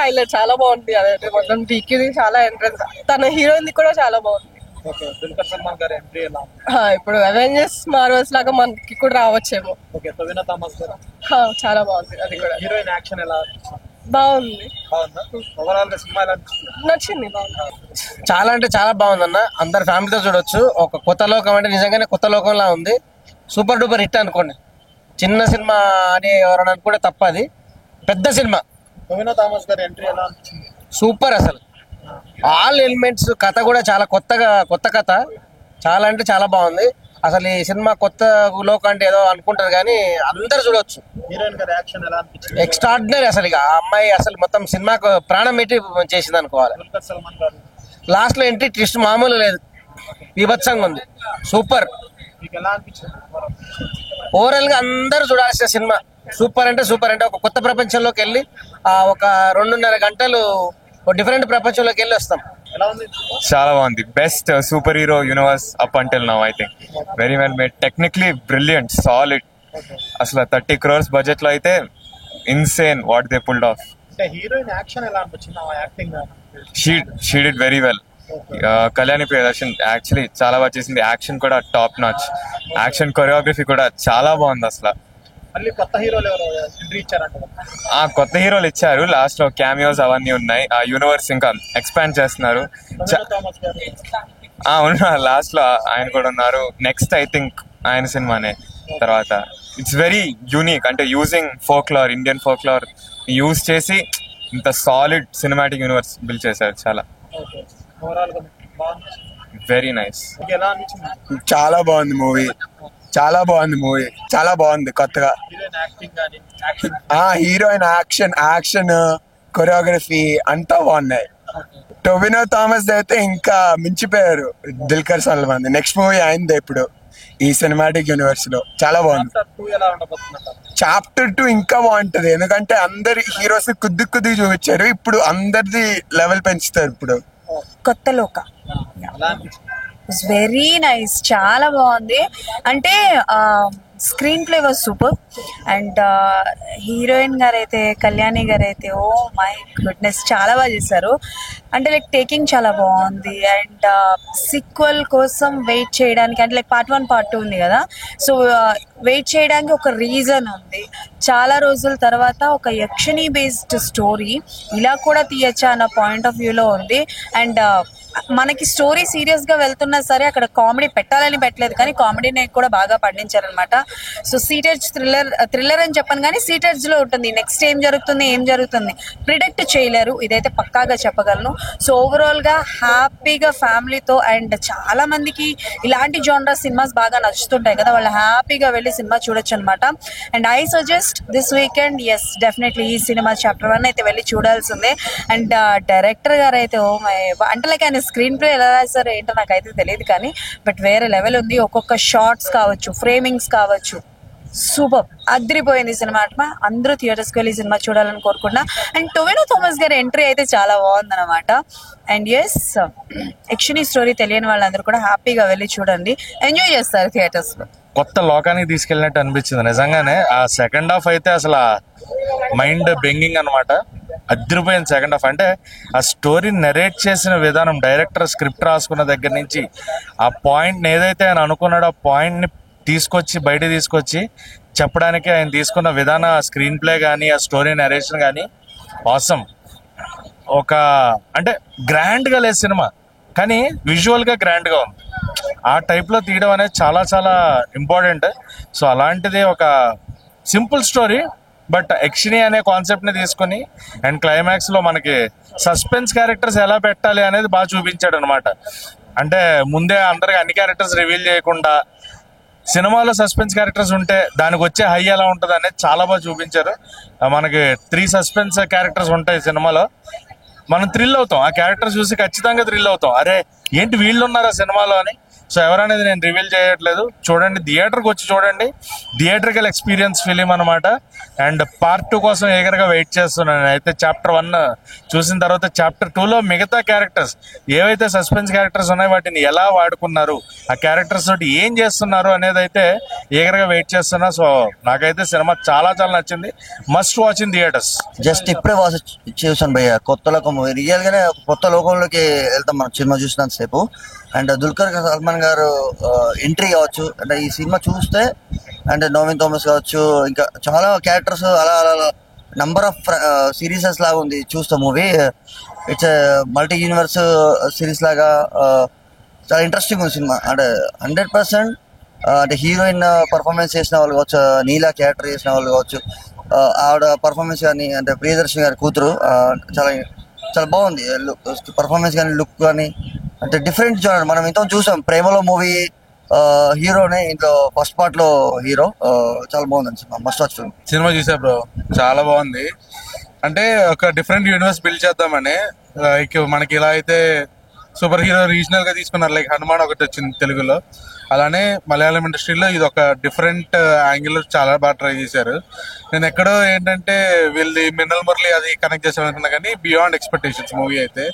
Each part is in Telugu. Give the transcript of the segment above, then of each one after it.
హైలైట్, చాలా బాగుంది. అదే మొత్తం డీక్యూది చాలా ఎంట్రన్స్, తన హీరోయిన్ కూడా చాలా బాగుంది. ఇప్పుడు అవెంజర్స్ మార్వెల్స్ లాగా మనకి కూడా రావచ్చేమో. చాలా బాగుంది. అది కూడా హీరోయిన్ యాక్షన్ ఎలా బాగుంది, నచ్చింది, బాగుంది. చాలా అంటే చాలా బాగుంది అన్న. అందరు ఫ్యామిలీతో చూడొచ్చు. ఒక కొత్త లోకం అంటే నిజంగానే కొత్త లోకంలా ఉంది. సూపర్ డూపర్ హిట్ అనుకోండి. చిన్న సినిమా అని ఎవరైనా అనుకుంటే తప్ప, అది పెద్ద సినిమా. సూపర్ అసలు. ఆల్ ఎలిమెంట్స్, కథ కూడా చాలా కొత్త కథ. చాలా అంటే చాలా బాగుంది అసలు. ఈ సినిమా కొత్త లోకం అంటే ఏదో అనుకుంటారు కానీ అందరు చూడొచ్చు. ఎక్స్ట్రాడినరీ అసలు. ఇక ఆ అమ్మాయి అసలు మొత్తం సినిమాకు ప్రాణం పెట్టి చేసింది అనుకోవాలి. లాస్ట్ లో ఎంట్రీ ట్విస్ట్ మామూలు లేదు, విభత్సంగా ఉంది. సూపర్. ఓవరాల్ గా అందరూ చూడాల్సిన సినిమా. సూపర్ అంటే సూపర్. అంటే ఒక కొత్త ప్రపంచంలోకి వెళ్ళి ఒక 2.5 గంటలు డిఫరెంట్ ప్రపంచంలోకి వెళ్ళి వస్తాం. చాలా బాగుంది. Best super hero universe up until now. I think very well made, technically brilliant, solid. అసలు 30 crores బడ్జెట్ లో అయితే insane what they pulled off. She did very well. Kalyani Priyadarshan actually చాలా బాగా చేసింది. యాక్షన్ కూడా టాప్ నాచ్. యాక్షన్ కొరియోగ్రఫీ కూడా చాలా బాగుంది అసలు. కొత్త హీరోలు ఇచ్చారు లాస్ట్ లో, క్యామియోస్ అవన్నీ ఉన్నాయి. ఆ యూనివర్స్ ఇంకా ఎక్స్పాండ్ చేస్తున్నారు. లాస్ట్ లో ఆయన కూడా ఉన్నారు. నెక్స్ట్ ఐ థింక్ ఆయన సినిమానే. తర్వాత ఇట్స్ వెరీ యూనిక్. అంటే using folklore, Indian folklore use చేసి ఇంత సాలిడ్ సినిమాటిక్ యూనివర్స్ బిల్డ్ చేశారు. చాలా వెరీ నైస్. చాలా బాగుంది మూవీ. చాలా బాగుంది కొత్తగా. హీరోయిన్ యాక్షన్ కొరియోగ్రఫీ అంతా బాగున్నాయి. టొబినో థామస్ అయితే ఇంకా మించిపోయారు. దుల్కర్ సల్మాన్ నెక్స్ట్ మూవీ అయింది ఇప్పుడు ఈ సినిమాటిక్ యూనివర్స్ లో. చాలా బాగుంది. చాప్టర్ 2 ఇంకా బాగుంటది, ఎందుకంటే అందరి హీరోస్ కొద్ది చూపించారు. ఇప్పుడు అందరిది లెవెల్ పెంచుతారు. ఇప్పుడు కొత్త లోక వెరీ నైస్, చాలా బాగుంది. అంటే screen play was super. And heroine గారు అయితే, కళ్యాణి గారు అయితే, ఓ మై గుడ్నెస్, చాలా బాగా చేశారు. అంటే లైక్ టేకింగ్ చాలా బాగుంది. అండ్ సీక్వెల్ కోసం వెయిట్ చేయడానికి, అంటే లైక్ పార్ట్ 1 పార్ట్ 2 ఉంది కదా, సో వెయిట్ చేయడానికి ఒక రీజన్ ఉంది. చాలా రోజుల తర్వాత ఒక యక్షిణి బేస్డ్ స్టోరీ ఇలా కూడా తీయచ్చా అన్న పాయింట్ ఆఫ్ వ్యూలో ఉంది. అండ్ మనకి స్టోరీ సీరియస్ గా వెళ్తున్నా సరే అక్కడ కామెడీ పెట్టాలని పెట్టలేదు, కానీ కామెడీని కూడా బాగా పండించారనమాట. సో సీటెడ్జ్ థ్రిల్లర్ అని చెప్పను కానీ సీటెడ్జ్ లో ఉంటుంది. నెక్స్ట్ ఏం జరుగుతుంది ప్రిడిక్ట్ చేయలేరు, ఇదైతే పక్కాగా చెప్పగలను. సో ఓవరాల్ గా హ్యాపీగా ఫ్యామిలీతో, అండ్ చాలా మందికి ఇలాంటి జోనర్ సినిమాస్ బాగా నచ్చుతుంటాయి కదా, వాళ్ళు హ్యాపీగా వెళ్ళి సినిమా చూడొచ్చు అనమాట. And I suggest this weekend, yes definitely ఈ సినిమా చాప్టర్ 1 అయితే వెళ్ళి చూడాల్సిందే. అండ్ డైరెక్టర్ గారు అయితే ఓ మై, అంటే లైక్ ఆయన స్క్రీన్ ప్లే ఎలా రాశారో ఏంటో నాకైతే తెలియదు, కానీ బట్ వేరే లెవెల్ ఉంది. ఒక్కొక్క షార్ట్స్ కావచ్చు, ఫ్రేమింగ్స్ కావచ్చు, సూపర్, అదిరిపోయింది సినిమా. అందరూ థియేటర్స్కి వెళ్ళి సినిమా చూడాలని కోరుకున్నా. అండ్ టొవినో థామస్ గారి ఎంట్రీ అయితే చాలా బాగుందన్నమాట. అండ్ ఎస్, యక్షిణి స్టోరీ తెలియని వాళ్ళందరూ కూడా హ్యాపీగా వెళ్ళి చూడండి, ఎంజాయ్ చేస్తారు థియేటర్స్ లో. కొత్త లోకానికి తీసుకెళ్ళినట్టు అనిపించింది నిజంగానే. ఆ సెకండ్ హాఫ్ అయితే అసలు మైండ్ బెంగింగ్ అనమాట. అదిరిపోయింది సెకండ్ హాఫ్. అంటే ఆ స్టోరీ నెరేట్ చేసిన విధానం, డైరెక్టర్ స్క్రిప్ట్ రాసుకున్న దగ్గర నుంచి ఆ పాయింట్ ఏదైతే ఆయన అనుకున్నాడో ఆ పాయింట్ ని బయట తీసుకొచ్చి చెప్పడానికి ఆయన తీసుకున్న విధానం, ఆ స్క్రీన్ ప్లే కానీ, ఆ స్టోరీ నరేషన్ కానీ ఆసమ్. ఒక అంటే గ్రాండ్ గా లేదు సినిమా, కానీ విజువల్ గా గ్రాండ్ గా ఉంది. ఆ టైప్ లో తీయడం అనేది చాలా చాలా ఇంపార్టెంట్. సో అలాంటిది ఒక సింపుల్ స్టోరీ, బట్ యక్షిణి అనే కాన్సెప్ట్ ని తీసుకుని అండ్ క్లైమాక్స్ లో మనకి సస్పెన్స్ క్యారెక్టర్స్ ఎలా పెట్టాలి అనేది బాగా చూపించాడు అనమాట. అంటే ముందే అందరికి అన్ని క్యారెక్టర్స్ రివీల్ చేయకుండా సినిమాలో సస్పెన్స్ క్యారెక్టర్స్ ఉంటే దానికి వచ్చే హై ఎలా ఉంటుంది అనేది చాలా బాగా చూపించారు. మనకి 3 సస్పెన్స్ క్యారెక్టర్స్ ఉంటాయి సినిమాలో. మనం థ్రిల్ అవుతాం, ఆ క్యారెక్టర్ చూసి ఖచ్చితంగా థ్రిల్ అవుతాం. అరే ఏంటి వీళ్ళు ఉన్నారా సినిమాలో అని. సో ఎవరనేది నేను రివీల్ చేయట్లేదు. చూడండి, థియేటర్కి వచ్చి చూడండి, థియేటర్కల్ ఎక్స్పీరియన్స్ ఫిలిం అనమాట. అండ్ పార్ట్ 2 కోసం ఏగరగా వెయిట్ చేస్తున్నాను. అయితే చాప్టర్ 1 చూసిన తర్వాత చాప్టర్ 2లో మిగతా క్యారెక్టర్స్ ఏవైతే సస్పెన్స్ క్యారెక్టర్స్ ఉన్నాయో వాటిని ఎలా వాడుకున్నారు, ఆ క్యారెక్టర్స్ తోటి ఏం చేస్తున్నారు అనేది అయితే ఏగరగా వెయిట్ చేస్తున్నా. సో నాకైతే సినిమా చాలా చాలా నచ్చింది. Must watch in theatres. Just ఇప్పుడే చూసాను భయ్య, కొత్త లోకం మూవీ. రియల్ గానే కొత్త లోకంలోకి వెళ్తాం మనం సినిమా చూసినంత సేపు. అండ్ దుల్కర్ సల్మాన్ గారు ఎంట్రీ కావచ్చు, అంటే ఈ సినిమా చూస్తే, అండ్ నవీన్ థామస్ కావచ్చు, ఇంకా చాలా క్యారెక్టర్స్ అలా అలా నంబర్ ఆఫ్ సిరీసెస్ లాగా ఉంది చూస్తే movie. It's multi universe series లాగా చాలా ఇంట్రెస్టింగ్ ఉంది సినిమా. అంటే 100% అంటే హీరోయిన్ పర్ఫార్మెన్స్ చేసిన వాళ్ళు కావచ్చు, నీలా క్యారెక్టర్ చేసిన వాళ్ళు కావచ్చు, ఆవిడ పర్ఫార్మెన్స్ కానీ, అంటే ప్రియదర్శిని గారి కూతురు చాలా చాలా బాగుంది. పర్ఫార్మెన్స్ కానీ, లుక్ కానీ, అంటే డిఫరెంట్ జోనర్. మనం ఇంత చూసాం ప్రేమలో మూవీ, హీరోనే ఇంట్లో ఫస్ట్ పార్ట్ లో హీరో. చాలా బాగుంది cinema, must watch film. Cinema చూసా బ్రో, చాలా బాగుంది. అంటే ఒక డిఫరెంట్ యూనివర్స్ బిల్డ్ చేద్దామని, లైక్ మనకి ఇలా అయితే సూపర్ హీరో రీజనల్ గా తీసుకున్నారు, లైక్ హనుమాన్ ఒకటి వచ్చింది తెలుగులో, అలానే మలయాళం ఇండస్ట్రీలో ఇది ఒక డిఫరెంట్ యాంగిల్ చాలా బాగా ట్రై చేశారు. నేను ఎక్కడో ఏంటంటే వీళ్ళది మిన్నల్ మురళి అది కనెక్ట్ చేసాను అనుకున్నా, కానీ బియాండ్ ఎక్స్పెక్టేషన్స్ మూవీ అయితే.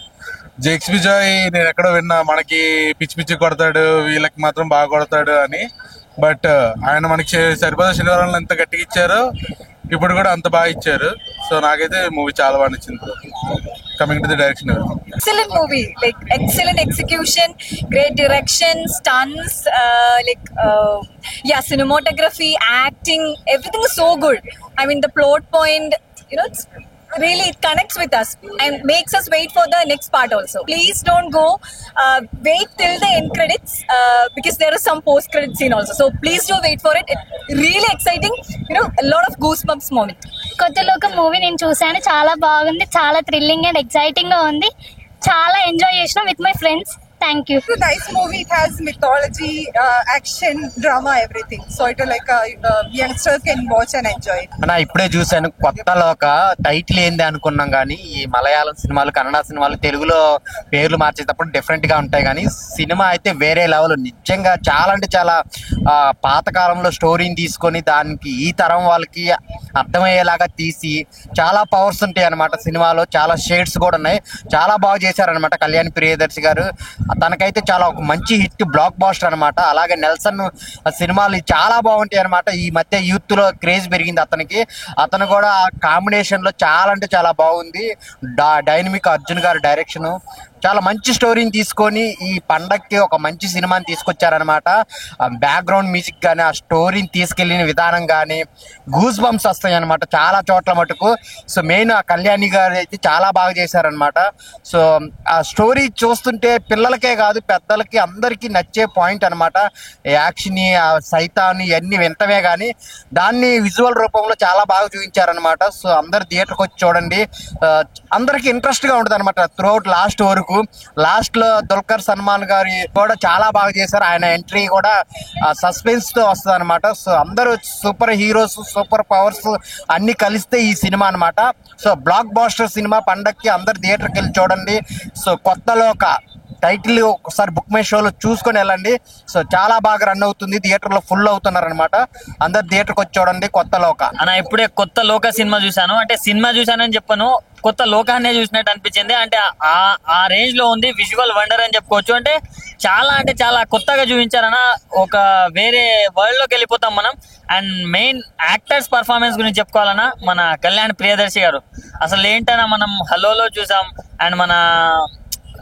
జేక్స్ విజయ్ నేను ఎక్కడో విన్నా మనకి పిచ్చి పిచ్చి కొడతాడు, వీళ్ళకి మాత్రం బాగా కొడతాడు అని. బట్ ఆయన మనకి సరిపోదా శనివారంలో ఎంత గట్టిగా ఇచ్చారో ఇప్పుడు కూడా అంత బాగా ఇచ్చారు. సో నాకైతే మూవీ చాలా బాగా నచ్చింది. Coming to the direction, excellent movie, like excellent execution, great direction, stunts, yeah, cinematography, acting, everything is so good. I mean, the plot point, it's really, it connects with us and makes us wait for the next part also. Please don't go, wait till the end credits, because there is some post credit scene also, so please do wait for it. It's really exciting, a lot of goosebumps moment. కొత్త లోకం మూవీ నేను చూసాను, చాలా బాగుంది, చాలా థ్రిల్లింగ్ అండ్ ఎక్సైటింగ్ గా ఉంది. చాలా ఎంజాయ్ చేసిన with my friends. Thank you. It's a nice movie. It has mythology, action, drama, everything. So it like youngsters can watch and enjoy it. అన్న ఇప్పుడే చూసాను కొత్త లోక. టైటిల్ ఏంది అనుకున్నాం, కానీ ఈ మలయాళం సినిమాలు, కన్నడ సినిమాలు తెలుగులో పేర్లు మార్చేటప్పుడు డిఫరెంట్ గా ఉంటాయి, కానీ సినిమా అయితే వేరే లెవెల్. నిజంగా చాలా అంటే చాలా పాతకాలంలో స్టోరీని తీసుకొని దానికి ఈ తరం వాళ్ళకి అర్థమయ్యేలాగా తీసి చాలా పవర్స్ ఉంటాయి అనమాట సినిమాలో. చాలా షేడ్స్ కూడా ఉన్నాయి, చాలా బాగా చేశారనమాట కళ్యాణ్ ప్రియదర్శి గారు. తనకైతే చాలా ఒక మంచి హిట్ బ్లాక్ బాస్టర్ అనమాట. అలాగే నెల్సన్ సినిమాలు చాలా బాగుంటాయి అనమాట. ఈ మధ్య యూత్ లో క్రేజ్ పెరిగింది అతనికి. అతను కూడా కాంబినేషన్ లో చాలా అంటే చాలా బాగుంది. డైనమిక్ అర్జున్ గారి డైరెక్షన్, చాలా మంచి స్టోరీని తీసుకొని ఈ పండక్కి ఒక మంచి సినిమాని తీసుకొచ్చారనమాట. బ్యాక్గ్రౌండ్ మ్యూజిక్ కానీ, ఆ స్టోరీని తీసుకెళ్లిన విధానం కానీ గూస్ బంప్స్ వస్తాయి అనమాట చాలా చోట్ల మటుకు. సో మెయిన్ ఆ కళ్యాణి గారు అయితే చాలా బాగా చేశారనమాట. సో ఆ స్టోరీ చూస్తుంటే పిల్లలకే కాదు పెద్దలకి అందరికీ నచ్చే పాయింట్ అనమాట. యాక్షన్, ఆ సైతాన్ని ఇవన్నీ వింతవే కానీ దాన్ని విజువల్ రూపంలో చాలా బాగా చూపించారనమాట. సో అందరు థియేటర్కి వచ్చి చూడండి, అందరికి ఇంట్రెస్ట్ గా ఉంటుంది అనమాట త్రూఅవుట్ లాస్ట్ వరకు. లాస్ట్ లో దుల్కర్ సల్మాన్ గారి కూడా చాలా బాగా చేశారు. ఆయన ఎంట్రీ కూడా సస్పెన్స్ తో వస్తుంది అనమాట. సో అందరూ సూపర్ హీరోస్, సూపర్ పవర్స్ అన్ని కలిస్తే ఈ సినిమా అనమాట. సో బ్లాక్ బాస్టర్ సినిమా పండక్కి అందరు థియేటర్కి వెళ్ళి చూడండి. సో కొత్త లోక టైటిల్ ఒకసారి బుక్ మై షోలో చూసుకొని వెళ్ళండి. సో చాలా బాగా రన్ అవుతుంది, థియేటర్ లో ఫుల్ అవుతున్నారు అనమాట. అందరు థియేటర్కి వచ్చి చూడండి కొత్త లోక. అన్న ఇప్పుడే కొత్త లోక సినిమా చూసాను. అంటే సినిమా చూసానని చెప్పను, కొత్త లోకాన్నే చూసినట్టు అనిపించింది. అంటే ఆ రేంజ్ లో ఉంది, విజువల్ వండర్ అని చెప్పుకోవచ్చు. అంటే చాలా కొత్తగా చూపించారన్న, ఒక వేరే వరల్డ్ లోకి వెళ్ళిపోతాం మనం. అండ్ మెయిన్ యాక్టర్స్ పర్ఫార్మెన్స్ గురించి చెప్పుకోవాలన్నా, మన కళ్యాణ్ ప్రియదర్శి గారు అసలు ఏంటన్నా మనం హలోలో చూసాం అండ్ మన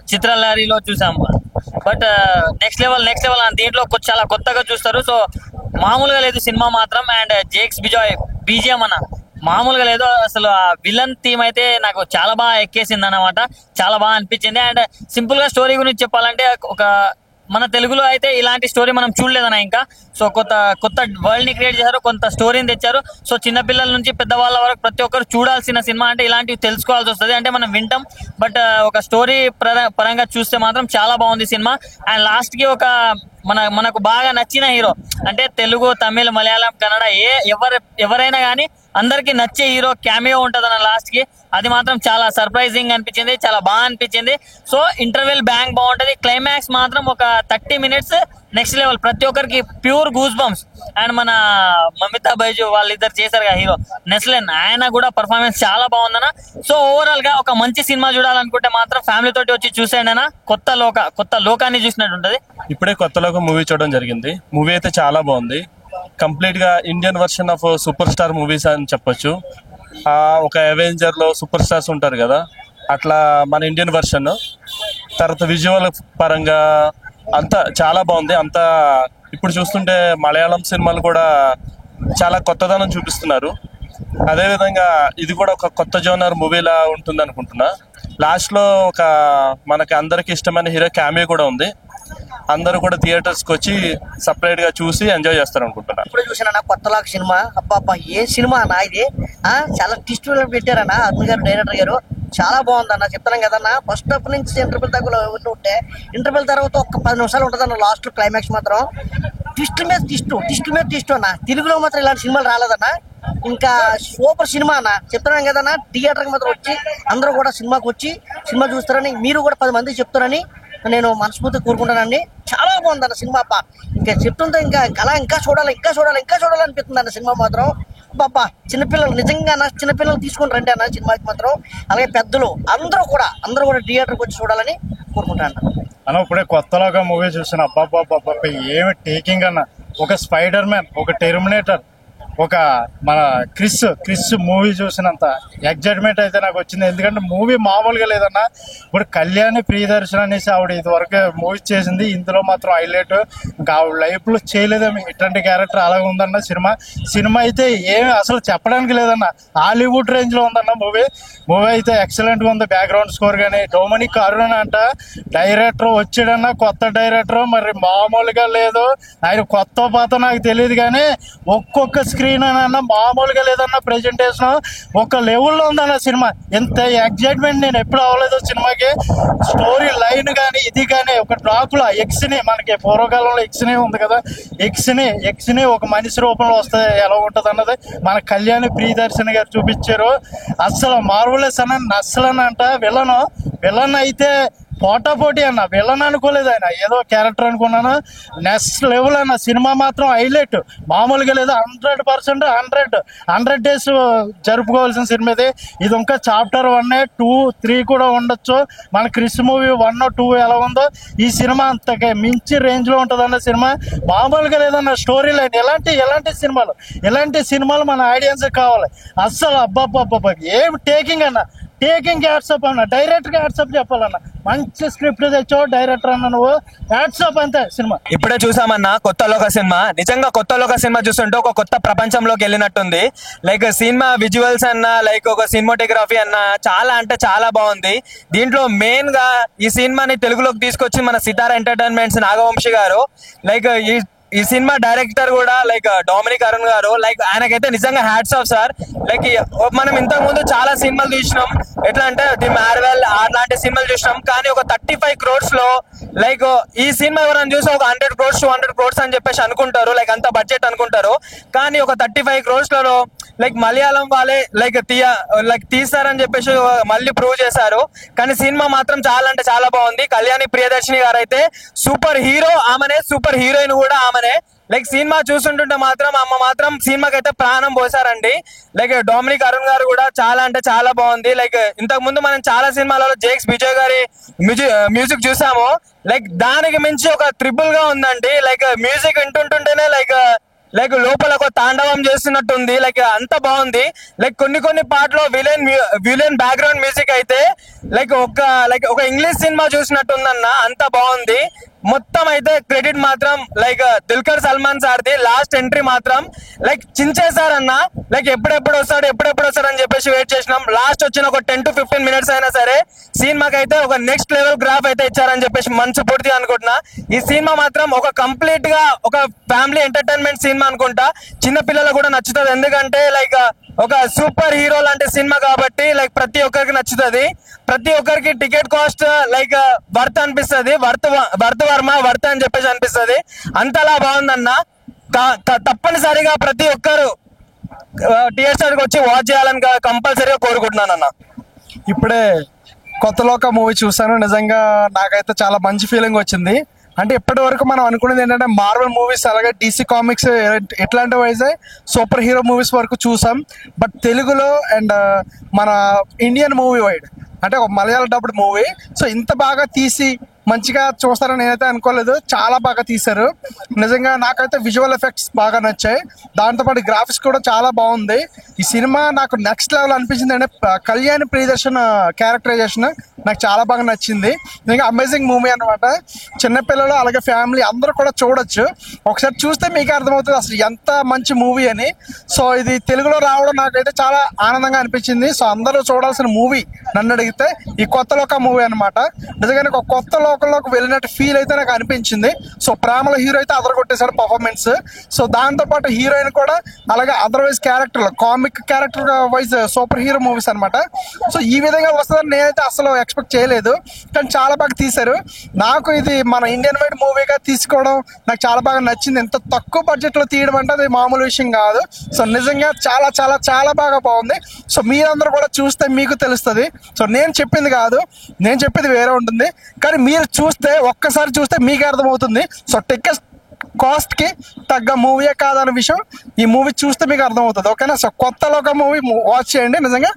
చిత్రలహరిలో చూసాం. బట్ నెక్స్ట్ లెవెల్ దీంట్లో చాలా కొత్తగా చూస్తారు. సో మామూలుగా లేదు సినిమా మాత్రం. అండ్ జేక్స్ విజయ్ బీజిఎం అన్న మామూలుగా లేదు. అసలు ఆ విలన్ థీమ్ అయితే నాకు చాలా బాగా ఎక్కేసింది అన్నమాట, చాలా బాగా అనిపించింది. అండ్ సింపుల్ గా స్టోరీ గురించి చెప్పాలంటే, ఒక మన తెలుగులో అయితే ఇలాంటి స్టోరీ మనం చూడలేదన్న ఇంకా. సో కొత్త వరల్డ్ ని క్రియేట్ చేశారు, కొంత స్టోరీని తెచ్చారు. సో చిన్నపిల్లల నుంచి పెద్దవాళ్ళ వరకు ప్రతి ఒక్కరు చూడాల్సిన సినిమా. అంటే ఇలాంటివి తెలుసుకోవాల్సి వస్తుంది, అంటే మనం వింటాం బట్ ఒక స్టోరీ పరంగా చూస్తే మాత్రం చాలా బాగుంది సినిమా. అండ్ లాస్ట్ కి ఒక మనకు బాగా నచ్చిన హీరో, అంటే తెలుగు, తమిళ్, మలయాళం, కన్నడ ఎవరైనా కానీ అందరికి నచ్చే హీరో క్యామియో ఉంటది అన్న లాస్ట్ కి, అది మాత్రం చాలా సర్ప్రైజింగ్ అనిపించింది, చాలా బాగా అనిపించింది. సో ఇంటర్వెల్ బ్యాంక్ బాగుంటది, క్లైమాక్స్ మాత్రం ఒక 30 minutes నెక్స్ట్ లెవెల్, ప్రతి ఒక్కరికి ప్యూర్ గూస్ బంప్స్. అండ్ మన మమితా బైజు వాళ్ళిద్దరు చేశారు కదా హీరో నెస్లెన్, ఆయన కూడా పర్ఫార్మెన్స్ చాలా బాగుందన్న. సో ఓవరాల్ గా ఒక మంచి సినిమా చూడాలనుకుంటే మాత్రం ఫ్యామిలీ తోటి వచ్చి చూసేయండి అన్న. కొత్త లోకాన్ని చూసినట్టు ఉంటది. ఇప్పుడే కొత్త లోకం మూవీ చూడడం జరిగింది. మూవీ అయితే చాలా బాగుంది. కంప్లీట్ గా Indian version of super star movies అని చెప్పొచ్చు. ఒక అవెంజర్ లో సూపర్ స్టార్స్ ఉంటారు కదా, అట్లా మన ఇండియన్ వర్షన్. తర్వాత విజువల్ పరంగా అంతా చాలా బాగుంది. అంతా ఇప్పుడు చూస్తుంటే మలయాళం సినిమాలు కూడా చాలా కొత్తదనం చూపిస్తున్నారు. అదేవిధంగా ఇది కూడా ఒక కొత్త జోనర్ మూవీలా ఉంటుంది అనుకుంటున్నా. లాస్ట్ లో ఒక మనకి అందరికి ఇష్టమైన హీరో క్యామియో కూడా ఉంది. అందరూ కూడా థియేటర్స్ కి వచ్చి సపరేట్ గా చూసి ఎంజాయ్ చేస్తారు అనుకుంటున్నా. ఇప్పుడే చూసానన్నా కొత్తలాగా సినిమా. అబ్బా ఏం సినిమా అన్న ఇది. చాలా ట్విస్ట్ పెట్టారన్న అర్జున్ గారు, డైరెక్టర్ గారు. చాలా బాగుందన్న. చెప్తాను కదన్నా, ఫస్ట్ హాఫ్ నుంచి ఇంటర్వెల్ దాకా ఉంటే ఇంటర్వెల్ తర్వాత ఒక 10 నిమిషాలు ఉంటుందన్న. లాస్ట్ క్లైమాక్స్ మాత్రం ట్విస్ట్ మీద ట్విస్ట్ అన్న. తెలుగులో మాత్రం ఇలాంటి సినిమాలు రాలేదన్న. ఇంకా సూపర్ సినిమా అన్న. చెప్తున్నాను కదన్నా, థియేటర్కి మాత్రం వచ్చి అందరూ కూడా సినిమాకి వచ్చి సినిమా చూస్తారని, మీరు కూడా 10 మందికి చెప్తారని నేను మనస్ఫూర్తిగా కోరుకుంటానండి. చాలా బాగుందన్న సినిమా. ఇంకా చెప్తుంటే ఇంకా చూడాలి అనిపిస్తుంది అన్న సినిమా మాత్రం. చిన్నపిల్లలు నిజంగా చిన్నపిల్లలు తీసుకొని రండి అన్న సినిమాకి మాత్రం. అలాగే పెద్దలు అందరూ కూడా థియేటర్కి వచ్చి చూడాలని కోరుకుంటాను అన్న. ఇప్పుడే కొత్తలోగా మూవీ చూసిన అబ్బాబ్బా ఏమి టేకింగ్ అన్న. ఒక స్పైడర్ మ్యాన్, ఒక టెర్మినేటర్, ఒక మన క్రిస్ మూవీ చూసినంత ఎగ్జైట్మెంట్ అయితే నాకు వచ్చింది. ఎందుకంటే మూవీ మామూలుగా లేదన్నా. ఇప్పుడు కళ్యాణి ప్రియదర్శన్ అనేసి ఆవిడ ఇదివరకు మూవీ చేసింది, ఇందులో మాత్రం హైలైట్. ఇంకా ఆవిడ లైఫ్ లో చేయలేదేమో ఇట్లాంటి క్యారెక్టర్ అలాగే ఉందన్న. సినిమా అయితే ఏమి అసలు చెప్పడానికి లేదన్న. హాలీవుడ్ రేంజ్ లో ఉందన్న మూవీ అయితే ఎక్సలెంట్ గా ఉంది. బ్యాక్గ్రౌండ్ స్కోర్ గానీ, డొమినిక్ అరుణ్ అంట డైరెక్టర్ వచ్చాడన్న, కొత్త డైరెక్టర్, మరి మామూలుగా లేదు. ఆయన కొత్త పాత నాకు తెలియదు కానీ ఒక్కొక్క స్క్రీన్ అన్న మామూలుగా లేదన్న. ప్రెజెంటేషన్ ఒక లెవెల్లో ఉందన్న సినిమా. ఎంత ఎగ్జైట్మెంట్ నేను ఎప్పుడు అవ్వలేదు సినిమాకి. స్టోరీ లైన్ కానీ ఇది కానీ, ఒక డ్రాకులా ఎక్స్ని, మనకి పూర్వకాలంలో ఎక్స్ని ఉంది కదా, ఎక్స్ని ఒక మనిషి రూపంలో వస్తే ఎలా ఉంటుంది అన్నది మన కళ్యాణి ప్రియదర్శన్ గారు చూపించారు. అస్సలు మార్వలెస్ అన్న. నస్సలన్ అంట విలన్ అయితే పోటాపోటీ అన్న. విలన్ అనుకోలేదు ఆయన, ఏదో క్యారెక్టర్ అనుకున్నాను. నెక్స్ట్ లెవెల్ అన్న. సినిమా మాత్రం హైలైట్, మామూలుగా లేదు. 100% 100 days జరుపుకోవాల్సిన సినిమా ఇది. ఇంకా చాప్టర్ 1, 2, 3 కూడా ఉండొచ్చు. మన క్రిస్ మూవీ 1, 2 ఎలా ఉందో ఈ సినిమా అంతకే మించి రేంజ్ లో ఉంటుంది అన్న. సినిమా మామూలుగా లేదన్న. స్టోరీ లైన్ ఇలాంటి సినిమాలు మన ఆడియన్స్ కావాలి. అస్సలు అబ్బాబ్బా ఏం టేకింగ్ అన్న. టేకింగ్ హ్యాట్సప్ అన్న. డైరెక్టర్ గా హ్యాట్సప్ చెప్పాలన్న. మంచి స్క్రిప్ట్ తెచ్చావు డైరెక్టర్ అన్న, నువ్వు హ్యాట్సప్ అంతే. సినిమా ఇప్పుడే చూసామన్నా కొత్త లోక సినిమా. నిజంగా కొత్త లోక సినిమా చూస్తుంటే ఒక కొత్త ప్రపంచంలోకి వెళ్ళినట్టుంది. లైక్ సినిమా విజువల్స్ అన్న, లైక్ ఒక సినిమాటోగ్రఫీ అన్న చాలా అంటే చాలా బాగుంది. దీంట్లో మెయిన్ గా ఈ సినిమాని తెలుగులోకి తీసుకొచ్చి మన సితారా ఎంటర్టైన్మెంట్స్ నాగవంశీ గారు. లైక్ ఈ సినిమా డైరెక్టర్ కూడా లైక్ డొమినిక్ అరుణ్ గారు. లైక్ ఆయనకైతే నిజంగా హ్యాట్స్ ఆఫ్ సార్. లైక్ మనం ఇంతకు ముందు చాలా సినిమాలు చూసినాం, ఎట్లా అంటే ది మార్వెల్ అలాంటి సినిమాలు చూసినాం. కానీ ఒక 35 crores లో లైక్ ఈ సినిమా ఎవరైనా చూసి ఒక 100 crores 200 crores అని చెప్పేసి అనుకుంటారు, లైక్ అంత బడ్జెట్ అనుకుంటారు. కానీ ఒక 35 crores లలో లైక్ మలయాళం వాళ్ళే లైక్ తీస్తారని చెప్పేసి మళ్ళీ ప్రూవ్ చేశారు. కానీ సినిమా మాత్రం చాలా అంటే చాలా బాగుంది. కళ్యాణి ప్రియదర్శిని గారు అయితే సూపర్ హీరో ఆమెనే, సూపర్ హీరోయిన్ కూడా ఆమెనే. లైక్ సినిమా చూస్తుంటుంటే మాత్రం అమ్మ మాత్రం సినిమాకి అయితే ప్రాణం పోసారండి. లైక్ డొమినిక్ అరుణ్ గారు కూడా చాలా అంటే చాలా బాగుంది. లైక్ ఇంతకు ముందు మనం చాలా సినిమాలలో జేక్స్ విజయ్ గారి మ్యూజిక్ చూసాము. లైక్ దానికి మించి ఒక ట్రిపుల్ గా ఉందండి. లైక్ మ్యూజిక్ వింటుంటేనే లైక్ లోపల ఒక తాండవం చేస్తున్నట్టుంది. లైక్ అంత బాగుంది. లైక్ కొన్ని పాటలో విలన్ బ్యాక్గ్రౌండ్ మ్యూజిక్ అయితే లైక్ ఒక ఇంగ్లీష్ సినిమా చూసినట్టుందన్న, అంత బాగుంది. మొత్తం అయితే క్రెడిట్ మాత్రం లైక్ దుల్కర్ సల్మాన్ సార్ది. లాస్ట్ ఎంట్రీ మాత్రం లైక్ చించేశారన్న. లైక్ ఎప్పుడెప్పుడు వస్తాడు అని చెప్పేసి వెయిట్ చేసినాం. లాస్ట్ వచ్చిన ఒక 10 to 15 minutes అయినా సరే సినిమాకి అయితే ఒక నెక్స్ట్ లెవెల్ గ్రాఫ్ అయితే ఇచ్చారని చెప్పేసి మనస్ఫూర్తిగా అనుకుంటున్నా. ఈ సినిమా మాత్రం ఒక కంప్లీట్ గా ఒక ఫ్యామిలీ ఎంటర్టైన్మెంట్ సినిమా అనుకుంటా. చిన్న పిల్లలకు కూడా నచ్చుతుంది. ఎందుకంటే లైక్ ఒక సూపర్ హీరో లాంటి సినిమా కాబట్టి లైక్ ప్రతి ఒక్కరికి నచ్చుతుంది. ప్రతి ఒక్కరికి టికెట్ కాస్ట్ లైక్ వర్త్ అనిపిస్తుంది. వర్త్ అని చెప్పేసి అనిపిస్తుంది. అంతలా బాగుందన్న. తప్పనిసరిగా ప్రతి ఒక్కరు థియేటర్కి వచ్చి వాచ్ చేయాలని కంపల్సరీగా కోరుకుంటున్నాను అన్న. ఇప్పుడే కొత్త లోక మూవీ చూసాను. నిజంగా నాకైతే చాలా మంచి ఫీలింగ్ వచ్చింది. అంటే ఇప్పటి వరకు మనం అనుకునేది ఏంటంటే మార్వెల్ మూవీస్ అలాగే DC కామిక్స్ ఎట్లాంటి వైజే సూపర్ హీరో మూవీస్ వరకు చూసాం. బట్ తెలుగులో అండ్ మన ఇండియన్ మూవీ వైడ్ అంటే ఒక మలయాళ డబ్డ్ మూవీ సో ఇంత బాగా తీసి మంచిగా చూస్తారని నేనైతే అనుకోలేదు. చాలా బాగా తీశారు. నిజంగా నాకైతే విజువల్ ఎఫెక్ట్స్ బాగా నచ్చాయి. దాంతోపాటు గ్రాఫిక్స్ కూడా చాలా బాగుంది. ఈ సినిమా నాకు నెక్స్ట్ లెవెల్ అనిపించింది. అంటే కళ్యాణ్ ప్రియదర్శన్ క్యారెక్టరైజేషన్ నాకు చాలా బాగా నచ్చింది. నిజంగా అమేజింగ్ మూవీ అనమాట. చిన్నపిల్లలు అలాగే ఫ్యామిలీ అందరూ కూడా చూడొచ్చు. ఒకసారి చూస్తే మీకు అర్థమవుతుంది అసలు ఎంత మంచి మూవీ అని. సో ఇది తెలుగులో రావడం నాకైతే చాలా ఆనందంగా అనిపించింది. సో అందరూ చూడాల్సిన మూవీ నన్ను అడిగితే ఈ కొత్త లోక మూవీ అనమాట. నిజంగా ఒక కొత్త లోకంలోకి వెళ్ళినట్టు ఫీల్ అయితే నాకు అనిపించింది. సో ప్రేమల హీరో అయితే అదరగొట్టేశాడు పర్ఫార్మెన్స్. సో దాంతో పాటు హీరోయిన్ కూడా అలాగే otherwise character comic character wise super hero movies అనమాట. సో ఈ విధంగా వస్తుందని నేనైతే అసలు ఎక్స్పెక్ట్ చేయలేదు. కానీ చాలా బాగా తీశారు. నాకు ఇది మన ఇండియన్ వైడ్ మూవీగా తీసుకోవడం నాకు చాలా బాగా నచ్చింది. ఎంత తక్కువ బడ్జెట్ లో తీయడం అంటే అది మామూలు విషయం కాదు. సో నిజంగా చాలా చాలా చాలా బాగా బాగుంది. సో మీరందరూ కూడా చూస్తే మీకు తెలుస్తుంది. సో నేను చెప్పింది కాదు, నేను చెప్పేది వేరే ఉంటుంది. కానీ మీరు చూస్తే ఒక్కసారి చూస్తే మీకు అర్థమవుతుంది. సో టికెట్ కాస్ట్ కి తగ్గ మూవీయే కాదన్న విషయం ఈ మూవీ చూస్తే మీకు అర్థమవుతుంది. ఓకేనా? సో కొత్త లోక మూవీ వాచ్ చేయండి. నిజంగా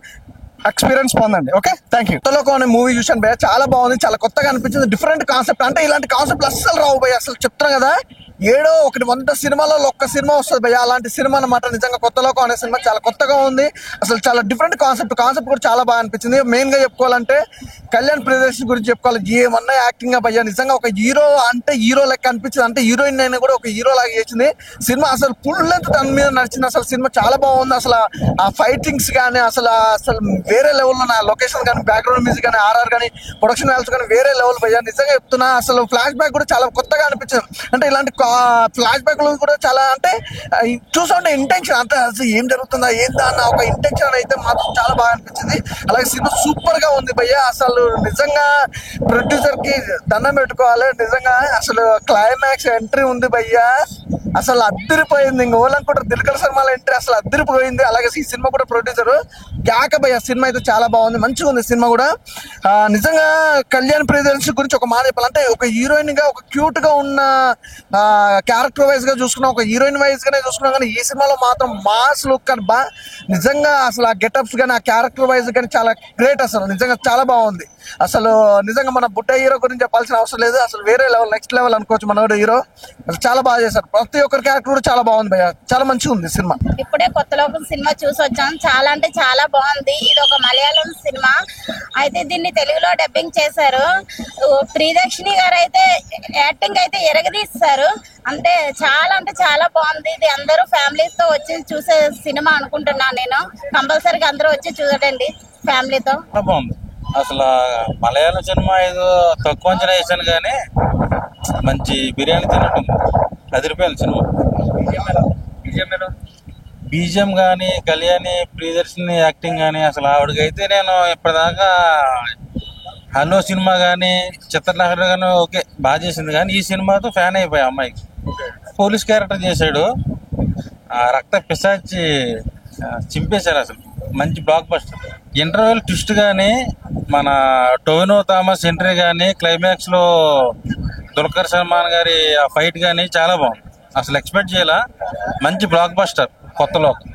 ఎక్స్పీరియన్స్ పొందండి. Okay, thank you. కొత్త లోకం అనే మూవీ చూసాను భయ్య, చాలా బాగుంది. చాలా కొత్తగా అనిపించింది. Different concept. అంటే ఇలాంటి కాన్సెప్ట్ అస్సలు రావు భయ్య. అసలు చెప్తాను కదా, ఏడో 100 సినిమాలలో ఒక్క సినిమా వస్తుంది భయ్య అలాంటి సినిమా అనమాట. నిజంగా కొత్త లోకం అనే సినిమా చాలా కొత్తగా ఉంది. అసలు చాలా డిఫరెంట్ కాన్సెప్ట్ కూడా చాలా బాగా అనిపించింది. మెయిన్ గా చెప్పుకోవాలంటే కళ్యాణ్ ప్రియదర్శన్ గురించి చెప్పుకోవాలి. ఏమన్నా యాక్టింగ్ భయ్య, నిజంగా ఒక హీరో అంటే హీరో లెక్క అనిపించింది. అంటే హీరోయిన్ అయినా కూడా ఒక హీరో లాగా చేసింది. సినిమా అసలు ఫుల్ లెంత్ తన మీద నడిచింది. అసలు సినిమా చాలా బాగుంది. అసలు ఆ ఫైటింగ్స్ కానీ అసలు వేరే లెవెల్లో, నా లొకేషన్ కానీ బ్యాక్గ్రౌండ్ మ్యూజిక్ కానీ ఆర్ఆర్ కానీ ప్రొడక్షన్ వాల్యూస్ కానీ వేరే లెవెల్ భయ్య. నిజంగా చెప్తున్నా, అసలు ఫ్లాష్ బ్యాక్ కూడా చాలా కొత్తగా అనిపించింది. అంటే ఇలాంటి ఫ్లాష్ బ్యాక్ లో కూడా చాలా అంటే చూస్తుంటే ఇంటెన్షన్ అంటే అసలు ఏం జరుగుతుందా ఏందా అన్న ఒక ఇంటెన్షన్ అయితే మాత్రం చాలా బాగా అనిపించింది. అలాగే సినిమా సూపర్ గా ఉంది భయ్య. అసలు నిజంగా ప్రొడ్యూసర్ కి దండం పెట్టుకోవాలి. నిజంగా అసలు క్లైమాక్స్ ఎంట్రీ ఉంది భయ్య, అసలు అద్దరిపోయింది. ఇంక ఓలంకుంటారు దిల్కర్ సల్మాన్ ఎంట్రీ అసలు అద్దరిపోయింది. అలాగే ఈ సినిమా కూడా ప్రొడ్యూసర్ క్యాక భయ్య. సినిమా అయితే చాలా బాగుంది, మంచిగా ఉంది సినిమా కూడా. నిజంగా కళ్యాణ్ ప్రియదర్శన్ గురించి ఒక మాట చెప్పాలంటే ఒక హీరోయిన్ గా ఒక క్యూట్ గా ఉన్న క్యారెక్టర్ వైజ్ గా చూసుకున్నా, ఒక హీరోయిన్ వైజ్ గానే చూసుకున్నాం. కానీ ఈ సినిమాలో మాత్రం మాస్ లుక్ అని నిజంగా అసలు ఆ గెటప్స్ కానీ ఆ క్యారెక్టర్ వైజ్ కానీ చాలా గ్రేట్. అసలు నిజంగా చాలా బాగుంది. అసలు నిజంగా మన బుట్ట హీరో గురించి చెప్పాల్సిన అవసరం లేదు. అసలు వేరే లెవెల్, నెక్స్ట్ లెవెల్ అనుకోవచ్చు మనోడు హీరో. అసలు చాలా బాగా చేశారు. ప్రతి ఒక్కరి క్యారెక్టర్ కూడా చాలా బాగుంది భయ్య, చాలా మంచిగా ఉంది సినిమా. ఇప్పుడే కొత్త లోకం సినిమా చూసి వచ్చాం. చాలా అంటే చాలా బాగుంది. ఇది ఒక మలయాళం సినిమా అయితే దీన్ని తెలుగులో డబ్బింగ్ చేశారు. ప్రియదర్శిని గారు అయితే యాక్టింగ్ అయితే ఎరగదీస్తారు. అంటే చాలా బాగుంది. ఇది అందరూ ఫ్యామిలీస్ తో వచ్చి చూసే సినిమా అనుకుంటున్నాను నేను. కంపల్సరీగా అందరూ వచ్చి చూడండి ఫ్యామిలీతో. బాగుంది. అసలు మలయాళం సినిమా ఏదో తక్కువ అంచనా వేసాను కానీ మంచి బిర్యానీ తిన్నట్టుంది. అదిరిపోయింది సినిమా. బీజిఎం కానీ కళ్యాణి ప్రియదర్శిని యాక్టింగ్ కానీ అసలు ఆవిడకైతే నేను ఇప్పటిదాకా హలో సినిమా కానీ చిత్రలహరి కానీ ఓకే బాగా చేసింది. కానీ ఈ సినిమాతో ఫ్యాన్ అయిపోయా అమ్మాయికి. పోలీస్ క్యారెక్టర్ చేశాడు, ఆ రక్త పిశాచి చింపేశారు. అసలు మంచి బ్లాక్ బస్టర్. ఇంటర్వెల్ ట్విస్ట్ కానీ మన టొవినో థామస్ ఎంట్రీ కానీ క్లైమాక్స్ లో దుల్కర్ సల్మాన్ గారి ఆ ఫైట్ కానీ చాలా బాగుంది. అసలు ఎక్స్పెక్ట్ చేయాల. మంచి బ్లాక్ బస్టర్ కొత్త లోకం.